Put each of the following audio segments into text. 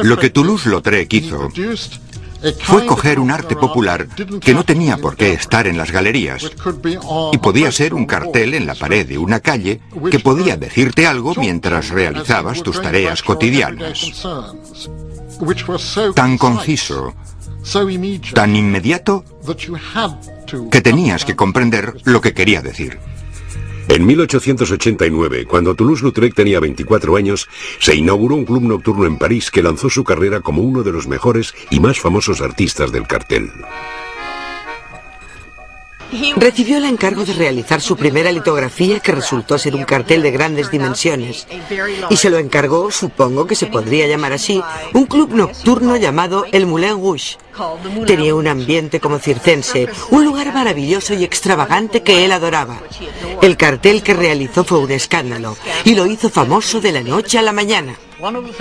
Lo que Toulouse-Lautrec hizo fue coger un arte popular que no tenía por qué estar en las galerías y podía ser un cartel en la pared de una calle que podía decirte algo mientras realizabas tus tareas cotidianas. Tan conciso, tan inmediato, que tenías que comprender lo que quería decir. En 1889, cuando Toulouse-Lautrec tenía 24 años, se inauguró un club nocturno en París que lanzó su carrera como uno de los mejores y más famosos artistas del cartel. Recibió el encargo de realizar su primera litografía, que resultó ser un cartel de grandes dimensiones, y se lo encargó, supongo que se podría llamar así, un club nocturno llamado el Moulin Rouge. Tenía un ambiente como circense, un lugar maravilloso y extravagante que él adoraba. El cartel que realizó fue un escándalo, y lo hizo famoso de la noche a la mañana.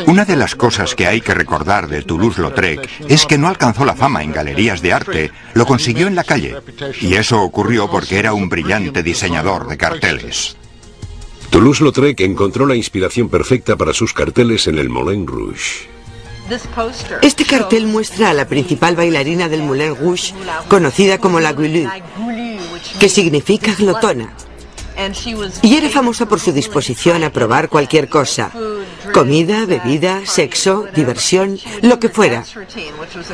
Una de las cosas que hay que recordar de Toulouse-Lautrec es que no alcanzó la fama en galerías de arte, lo consiguió en la calle. Y eso ocurrió porque era un brillante diseñador de carteles. Toulouse-Lautrec encontró la inspiración perfecta para sus carteles en el Moulin Rouge. Este cartel muestra a la principal bailarina del Moulin Rouge, conocida como la Goulue, que significa glotona. Y era famosa por su disposición a probar cualquier cosa: comida, bebida, sexo, diversión, lo que fuera.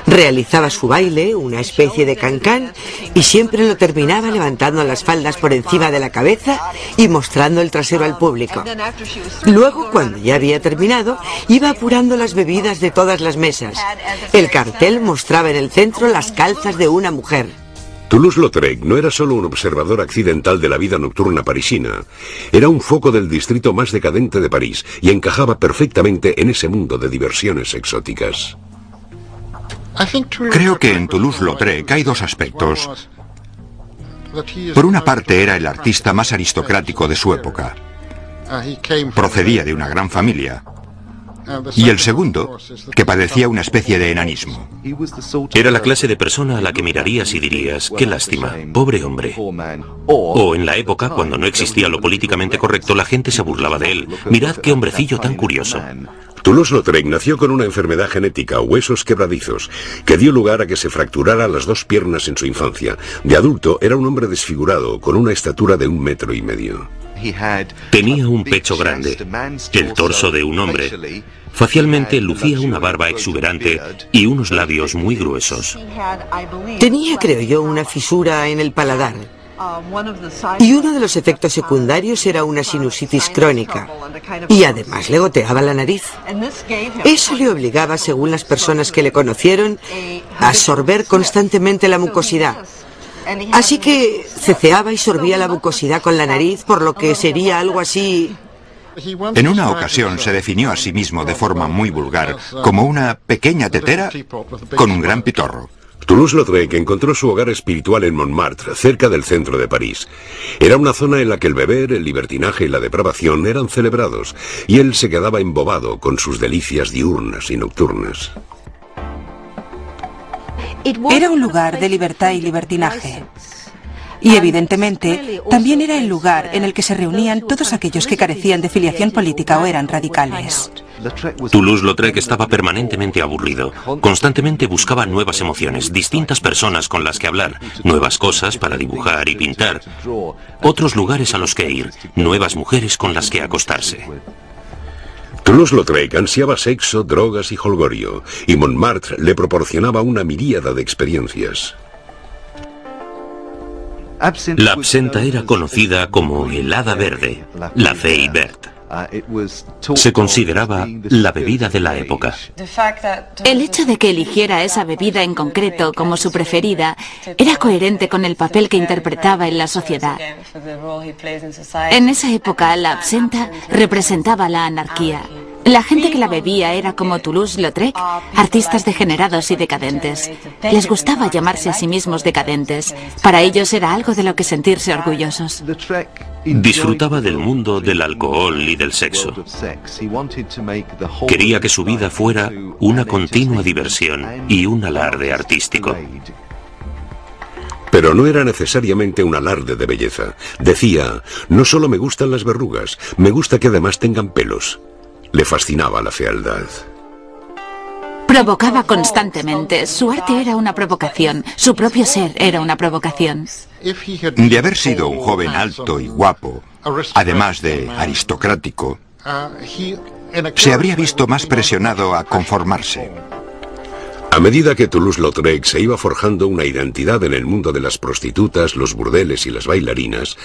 Realizaba su baile, una especie de cancán, y siempre lo terminaba levantando las faldas por encima de la cabeza y mostrando el trasero al público. Luego, cuando ya había terminado, iba apurando las bebidas de todas las mesas. El cartel mostraba en el centro las calzas de una mujer. Toulouse-Lautrec no era solo un observador accidental de la vida nocturna parisina, era un foco del distrito más decadente de París y encajaba perfectamente en ese mundo de diversiones exóticas. Creo que en Toulouse-Lautrec hay dos aspectos. Por una parte, era el artista más aristocrático de su época. Procedía de una gran familia. Y el segundo, que padecía una especie de enanismo. Era la clase de persona a la que mirarías y dirías: qué lástima, pobre hombre. O en la época, cuando no existía lo políticamente correcto, la gente se burlaba de él. Mirad qué hombrecillo tan curioso. Toulouse-Lautrec nació con una enfermedad genética, huesos quebradizos, que dio lugar a que se fracturara las dos piernas en su infancia. De adulto era un hombre desfigurado, con una estatura de 1,5 metros. Tenía un pecho grande, el torso de un hombre. Facialmente lucía una barba exuberante y unos labios muy gruesos. Tenía, creo yo, una fisura en el paladar. Y uno de los efectos secundarios era una sinusitis crónica. Y además le goteaba la nariz. Eso le obligaba, según las personas que le conocieron, a sorber constantemente la mucosidad. Así que ceceaba y sorbía la mucosidad con la nariz, por lo que sería algo así. En una ocasión se definió a sí mismo de forma muy vulgar como una pequeña tetera con un gran pitorro. Toulouse-Lautrec encontró su hogar espiritual en Montmartre, cerca del centro de París. Era una zona en la que el beber, el libertinaje y la depravación eran celebrados, y él se quedaba embobado con sus delicias diurnas y nocturnas. Era un lugar de libertad y libertinaje. Y evidentemente también era el lugar en el que se reunían todos aquellos que carecían de filiación política o eran radicales. Toulouse-Lautrec estaba permanentemente aburrido. Constantemente buscaba nuevas emociones, distintas personas con las que hablar, nuevas cosas para dibujar y pintar, otros lugares a los que ir, nuevas mujeres con las que acostarse. Toulouse-Lautrec ansiaba sexo, drogas y jolgorio, y Montmartre le proporcionaba una miríada de experiencias. La absenta era conocida como el hada verde, la fée verte. Se consideraba la bebida de la época. El hecho de que eligiera esa bebida en concreto como su preferida era coherente con el papel que interpretaba en la sociedad. En esa época, la absenta representaba la anarquía. La gente que la bebía era como Toulouse-Lautrec, artistas degenerados y decadentes. Les gustaba llamarse a sí mismos decadentes. Para ellos era algo de lo que sentirse orgullosos. Disfrutaba del mundo del alcohol y del sexo. Quería que su vida fuera una continua diversión y un alarde artístico. Pero no era necesariamente un alarde de belleza. Decía: no solo me gustan las verrugas, me gusta que además tengan pelos. Le fascinaba la fealdad. Provocaba constantemente. Su arte era una provocación. Su propio ser era una provocación. De haber sido un joven alto y guapo, además de aristocrático, se habría visto más presionado a conformarse. A medida que Toulouse-Lautrec se iba forjando una identidad en el mundo de las prostitutas, los burdeles y las bailarinas,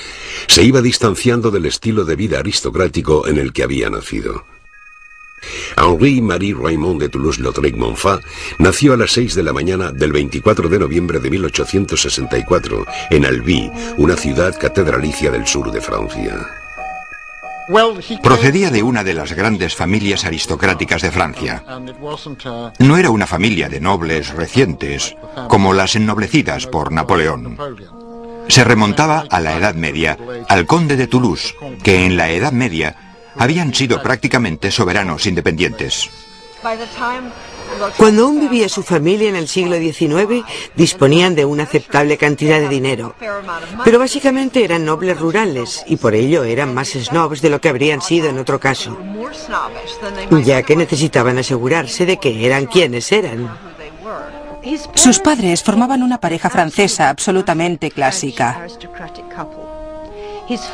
se iba distanciando del estilo de vida aristocrático en el que había nacido. Henri-Marie Raymond de Toulouse-Lautrec-Montfat nació a las 6 de la mañana del 24 de noviembre de 1864 en Albi, una ciudad catedralicia del sur de Francia. Procedía de una de las grandes familias aristocráticas de Francia. No era una familia de nobles recientes, como las ennoblecidas por Napoleón. Se remontaba a la Edad Media, al conde de Toulouse, que en la Edad Media habían sido prácticamente soberanos independientes. Cuando aún vivía su familia en el siglo XIX, disponían de una aceptable cantidad de dinero. Pero básicamente eran nobles rurales y por ello eran más snobs de lo que habrían sido en otro caso, ya que necesitaban asegurarse de que eran quienes eran. Sus padres formaban una pareja francesa absolutamente clásica.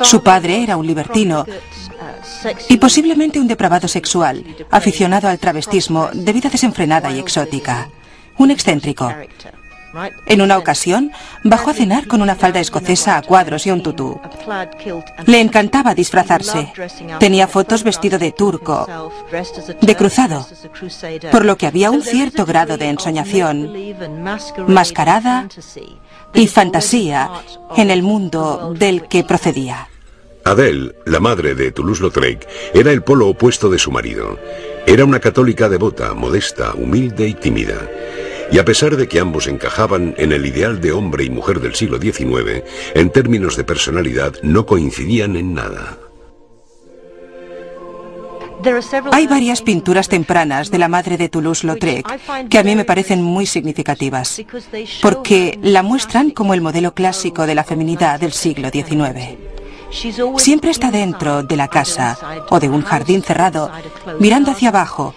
Su padre era un libertino y posiblemente un depravado sexual, aficionado al travestismo de vida desenfrenada y exótica. Un excéntrico. En una ocasión, bajó a cenar con una falda escocesa a cuadros y un tutú. Le encantaba disfrazarse. Tenía fotos vestido de turco, de cruzado, por lo que había un cierto grado de ensoñación, mascarada y fantasía en el mundo del que procedía. Adèle, la madre de Toulouse-Lautrec, era el polo opuesto de su marido. Era una católica devota, modesta, humilde y tímida. Y a pesar de que ambos encajaban en el ideal de hombre y mujer del siglo XIX, en términos de personalidad no coincidían en nada. Hay varias pinturas tempranas de la madre de Toulouse-Lautrec que a mí me parecen muy significativas, porque la muestran como el modelo clásico de la feminidad del siglo XIX. Siempre está dentro de la casa o de un jardín cerrado, mirando hacia abajo,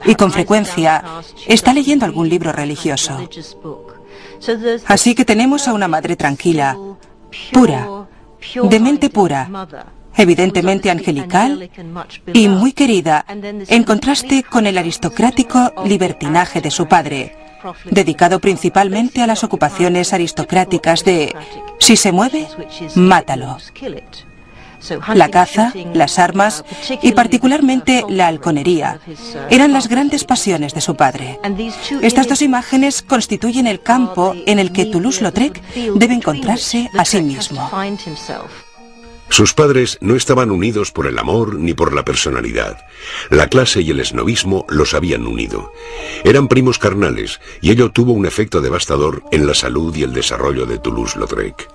y con frecuencia está leyendo algún libro religioso. Así que tenemos a una madre tranquila, pura, de mente pura, evidentemente angelical y muy querida, en contraste con el aristocrático libertinaje de su padre, dedicado principalmente a las ocupaciones aristocráticas de si se mueve, mátalo. La caza, las armas y particularmente la halconería eran las grandes pasiones de su padre. Estas dos imágenes constituyen el campo en el que Toulouse-Lautrec debe encontrarse a sí mismo. Sus padres no estaban unidos por el amor ni por la personalidad. La clase y el esnobismo los habían unido. Eran primos carnales y ello tuvo un efecto devastador en la salud y el desarrollo de Toulouse-Lautrec.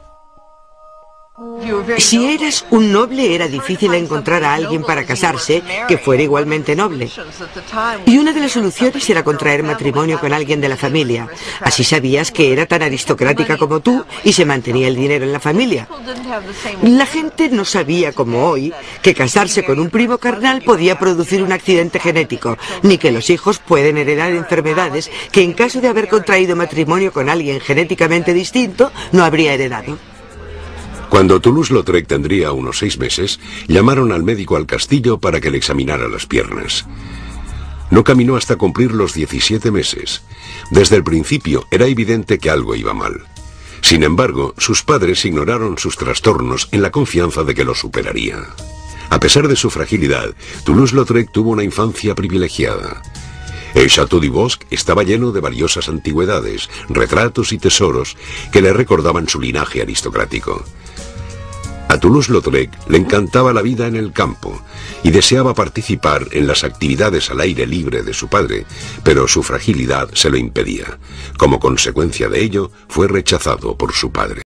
Si eras un noble, era difícil encontrar a alguien para casarse que fuera igualmente noble. Y una de las soluciones era contraer matrimonio con alguien de la familia. Así sabías que era tan aristocrática como tú y se mantenía el dinero en la familia. La gente no sabía, como hoy, que casarse con un primo carnal podía producir un accidente genético, ni que los hijos pueden heredar enfermedades que en caso de haber contraído matrimonio con alguien genéticamente distinto, no habría heredado. Cuando Toulouse-Lautrec tendría unos 6 meses, llamaron al médico al castillo para que le examinara las piernas. No caminó hasta cumplir los 17 meses. Desde el principio era evidente que algo iba mal. Sin embargo, sus padres ignoraron sus trastornos en la confianza de que los superaría. A pesar de su fragilidad, Toulouse-Lautrec tuvo una infancia privilegiada. El Château du Bosc estaba lleno de valiosas antigüedades, retratos y tesoros que le recordaban su linaje aristocrático. A Toulouse-Lautrec le encantaba la vida en el campo y deseaba participar en las actividades al aire libre de su padre, pero su fragilidad se lo impedía. Como consecuencia de ello, fue rechazado por su padre.